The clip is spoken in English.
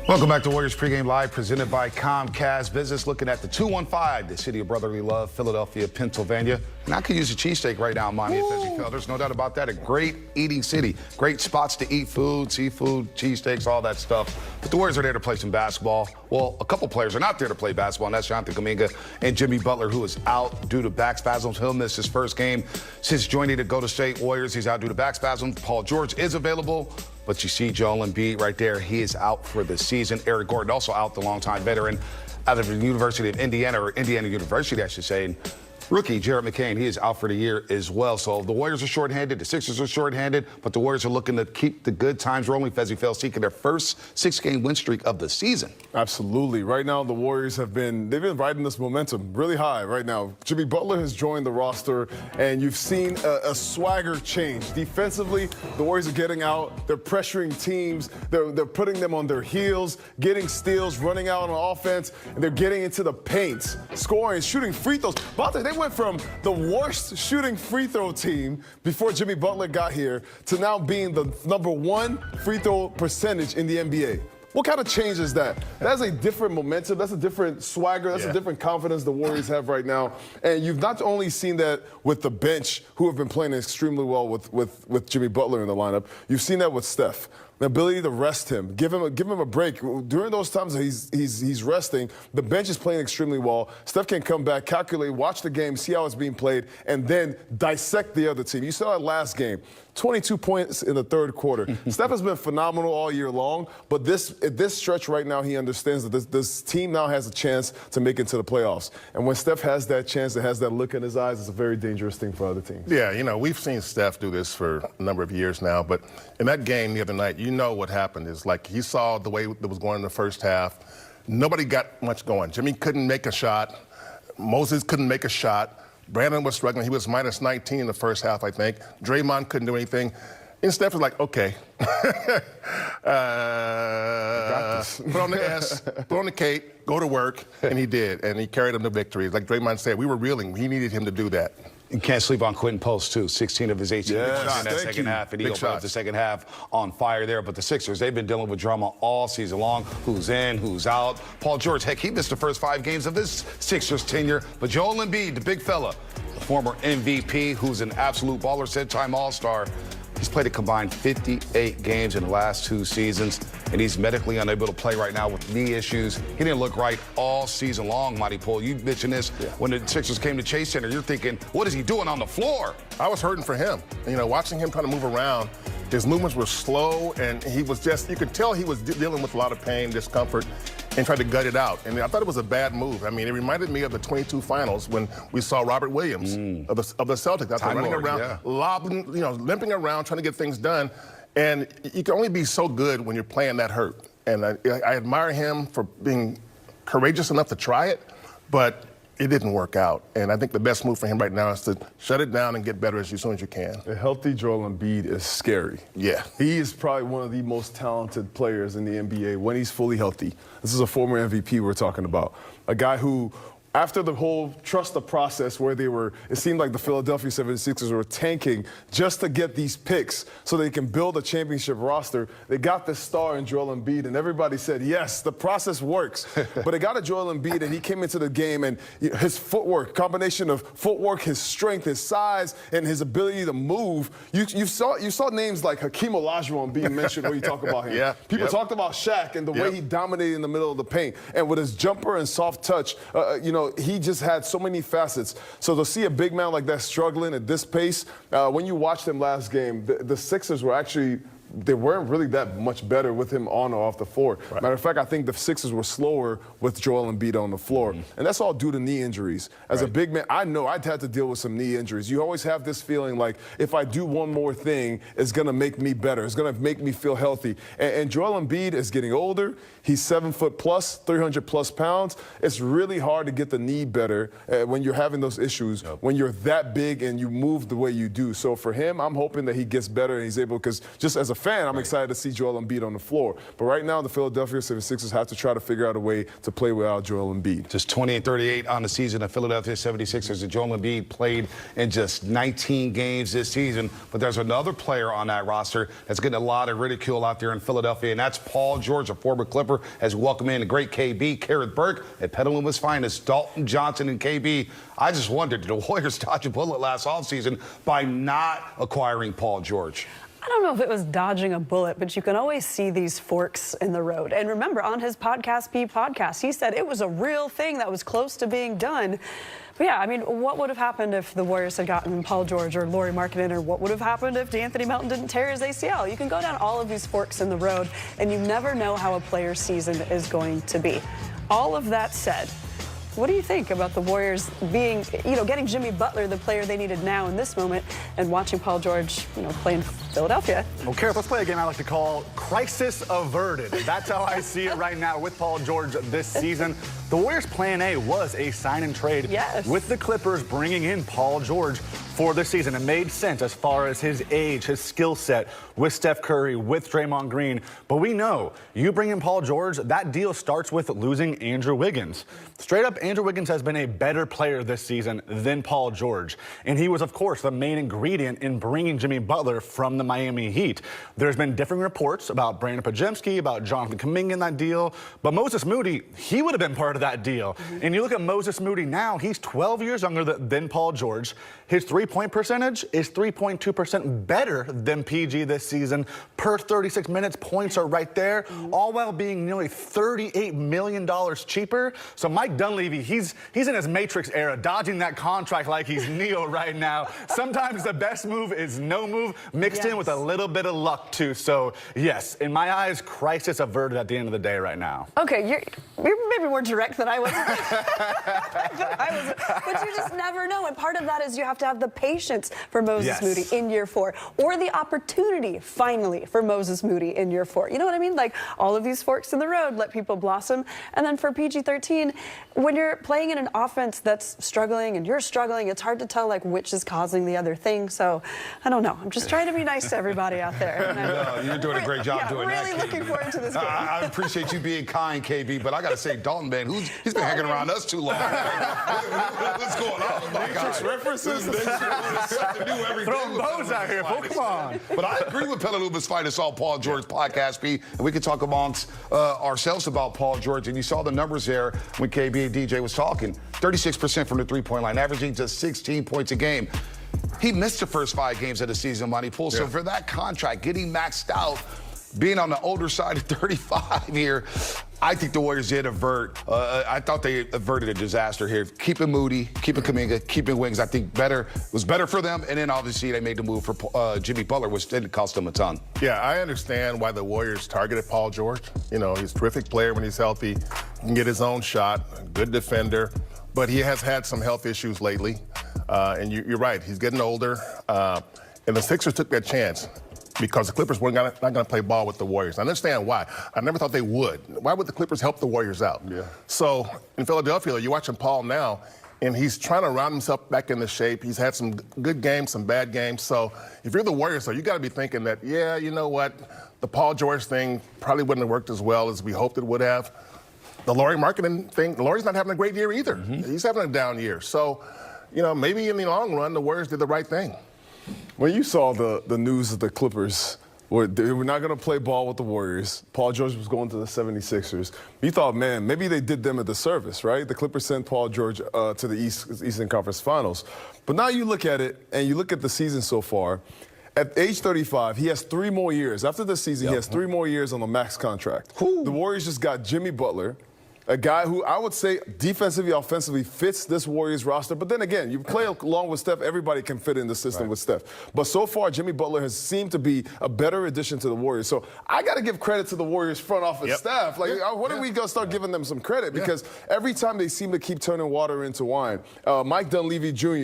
Welcome back to Warriors Pregame Live, presented by Comcast Business. Looking at the 215, the city of brotherly love, Philadelphia, Pennsylvania. And I could use a cheesesteak right now in Miami if you felt. There's no doubt about that. A great eating city. Great spots to eat food, seafood, cheesesteaks, all that stuff. But the Warriors are there to play some basketball. Well, a couple players are not there to play basketball, and that's Jonathan Kuminga and Jimmy Butler, who is out due to back spasms. He'll miss his first game since joining the Golden State Warriors. He's out due to back spasms. Paul George is available. But you see Joel Embiid right there. He is out for the season. Eric Gordon also out, the longtime veteran out of the University of Indiana, or Indiana University, I should say. And rookie Jared McCain, he is out for the year as well. So the Warriors are shorthanded, the Sixers are shorthanded, but the Warriors are looking to keep the good times rolling. Fezzi Fell seeking their first 6-game win streak of the season. Absolutely. Right now, the Warriors they've been riding this momentum really high right now. Jimmy Butler has joined the roster, and you've seen a swagger change. Defensively, the Warriors are getting out. They're pressuring teams. They're putting them on their heels, getting steals, running out on offense, and they're getting into the paint, scoring, shooting free throws. They went from the worst shooting free throw team before Jimmy Butler got here to now being the #1 free throw percentage in the NBA. What kind of change is that? That's a different momentum. That's a different swagger. That's a different confidence the Warriors have right now. And you've not only seen that with the bench, who have been playing extremely well with Jimmy Butler in the lineup. You've seen that with Steph. The ability to rest him, give him a break. During those times that he's resting, the bench is playing extremely well. Steph can come back, calculate, watch the game, see how it's being played, and then dissect the other team. You saw that last game, 22 points in the third quarter. Steph has been phenomenal all year long, but at this stretch right now, he understands that this team now has a chance to make it to the playoffs. And when Steph has that chance, and has that look in his eyes, it's a very dangerous thing for other teams. Yeah, you know, we've seen Steph do this for a number of years now, but in that game the other night, you know what happened is, like, he saw the way that was going in the first half. Nobody got much going. Jimmy couldn't make a shot. Moses couldn't make a shot. Brandon was struggling. He was minus 19 in the first half, I think. Draymond couldn't do anything. And Steph was like, okay. Put on the S, put on the cape, go to work, and he did. And he carried them to victory. Like Draymond said, we were reeling. He needed him to do that. You can't sleep on Quentin Post, too. 16 of his 18 shots in that second half, and he opened up the second half on fire there. But the Sixers, they've been dealing with drama all season long. Who's in, who's out. Paul George, heck, he missed the first 5 games of his Sixers tenure. But Joel Embiid, the big fella, the former MVP, who's an absolute baller, said-time All-Star, he's played a combined 58 games in the last 2 seasons, and he's medically unable to play right now with knee issues. He didn't look right all season long, Monty Poole. You mentioned this when the Sixers came to Chase Center. You're thinking, what is he doing on the floor? I was hurting for him. You know, watching him trying to move around, his movements were slow, and he was just, you could tell he was dealing with a lot of pain, discomfort, and tried to gut it out. And I thought it was a bad move. I mean, it reminded me of the 22 finals when we saw Robert Williams of the Celtics out there running around, lobbing, you know, limping around, trying to get things done. And you can only be so good when you're playing that hurt. And I admire him for being courageous enough to try it, but it didn't work out. And I think the best move for him right now is to shut it down and get better as soon as you can. A healthy Joel Embiid is scary. Yeah. He is probably one of the most talented players in the NBA when he's fully healthy. This is a former MVP we're talking about. A guy who, after the whole trust the process where it seemed like the Philadelphia 76ers were tanking just to get these picks so they can build a championship roster, they got this star in Joel Embiid, and everybody said, yes, the process works. But they got a Joel Embiid, and he came into the game, and his footwork, combination of footwork, his strength, his size, and his ability to move. You saw names like Hakeem Olajuwon being mentioned when you talk about him. People talked about Shaq and the way he dominated in the middle of the paint. And with his jumper and soft touch, you know, he just had so many facets. So to see a big man like that struggling at this pace, when you watched him last game, the Sixers were actually, they weren't really that much better with him on or off the floor. Matter of fact, I think the Sixers were slower with Joel Embiid on the floor. And that's all due to knee injuries. As a big man, I know I'd had to deal with some knee injuries. You always have this feeling like, if I do one more thing, it's going to make me better. It's going to make me feel healthy. And Joel Embiid is getting older. He's 7 foot plus, 300 plus pounds. It's really hard to get the knee better when you're having those issues, when you're that big and you move the way you do. So for him, I'm hoping that he gets better and he's able, because just as a fan, I'm excited to see Joel Embiid on the floor. But right now, the Philadelphia 76ers have to try to figure out a way to play without Joel Embiid. Just 20-38 on the season. The Philadelphia 76ers and Joel Embiid played in just 19 games this season. But there's another player on that roster that's getting a lot of ridicule out there in Philadelphia, and that's Paul George, a former Clipper, as we welcome in the great KB, Garrett Burke, at Petaluma's finest, Dalton Johnson and KB. I just wondered, did the Warriors dodge a bullet last offseason by not acquiring Paul George? I don't know if it was dodging a bullet, but you can always see these forks in the road. And remember, on his podcast, he said it was a real thing that was close to being done. But yeah, I mean, what would have happened if the Warriors had gotten Paul George or Lauri Markkanen, or what would have happened if D'Anthony Melton didn't tear his ACL? You can go down all of these forks in the road, and you never know how a player's season is going to be. All of that said, what do you think about the Warriors being, getting Jimmy Butler, the player they needed now in this moment, and watching Paul George, play in Philadelphia? Well, Gareth, let's play a game I like to call Crisis Averted. That's how I see it right now with Paul George this season. The Warriors' plan A was a sign and trade with the Clippers bringing in Paul George for this season. It made sense as far as his age, his skill set with Steph Curry, with Draymond Green. But we know you bring in Paul George, that deal starts with losing Andrew Wiggins. Straight up, Andrew Wiggins has been a better player this season than Paul George. And he was, of course, the main ingredient in bringing Jimmy Butler from the Miami Heat. There's been different reports about Brandon Podziemski, about Jonathan Kuminga in that deal. But Moses Moody, he would have been part of that deal. And you look at Moses Moody now, he's 12 years younger than Paul George. His three-point percentage is 3.2% better than PG this season. Per 36 minutes, points are right there, all while being nearly $38 million cheaper. So Mike Dunleavy, he's in his Matrix era, dodging that contract like he's Neo right now. Sometimes the best move is no move, mixed in with a little bit of luck, too. So, yes, in my eyes, crisis averted at the end of the day right now. Okay, you're maybe more direct than I was. But you just never know. And part of that is you have to have the patience for Moses Moody in year 4, or the opportunity, finally, for Moses Moody in year 4. You know what I mean? Like, all of these forks in the road, let people blossom. And then for PG-13, when you're playing in an offense that's struggling and you're struggling, it's hard to tell, like, which is causing the other thing. So, I don't know. I'm just trying to be nice to everybody out there. No, you're doing a great job doing that, really looking forward to this game. I appreciate you being kind, KB, but I got to say, Dalton, man, he's been hanging around us too long. What's going on? Matrix references. Throwing bows out here, folks. Come on. But I agree with Petaluma's finest all Paul George podcast, P, and we can talk amongst ourselves about Paul George. And you saw the numbers there when KB and DJ was talking. 36% from the three-point line, averaging just 16 points a game. He missed the first 5 games of the season, Monty Pool. So for that contract, getting maxed out, being on the older side of 35 here, I think the Warriors did avert. I thought they averted a disaster here. Keeping Moody, keeping Kuminga, keeping Wings, I think was better for them. And then obviously they made the move for Jimmy Butler, which didn't cost them a ton. Yeah, I understand why the Warriors targeted Paul George. He's a terrific player when he's healthy. He can get his own shot, good defender. But he has had some health issues lately. And you're right, he's getting older. And the Sixers took that chance because the Clippers were not going to play ball with the Warriors. I understand why. I never thought they would. Why would the Clippers help the Warriors out? Yeah. So in Philadelphia, you're watching Paul now, and he's trying to round himself back into shape. He's had some good games, some bad games. So if you're the Warriors, though, you got to be thinking that, yeah, you know what, the Paul George thing probably wouldn't have worked as well as we hoped it would have. The Lauri Markkanen thing, Lauri's not having a great year either. He's having a down year. So, maybe in the long run, the Warriors did the right thing. When you saw the news of the Clippers, they were not going to play ball with the Warriors, Paul George was going to the 76ers, you thought, man, maybe they did them a disservice, right? The Clippers sent Paul George to the Eastern Conference Finals. But now you look at it, and you look at the season so far. At age 35, he has 3 more years. After this season, he has 3 more years on the max contract. The Warriors just got Jimmy Butler, a guy who I would say defensively, offensively fits this Warriors roster. But then again, you play along with Steph, everybody can fit in the system with Steph. But so far, Jimmy Butler has seemed to be a better addition to the Warriors. So I got to give credit to the Warriors front office staff. Like, when are we going to start giving them some credit? Because every time they seem to keep turning water into wine. Mike Dunleavy Jr.,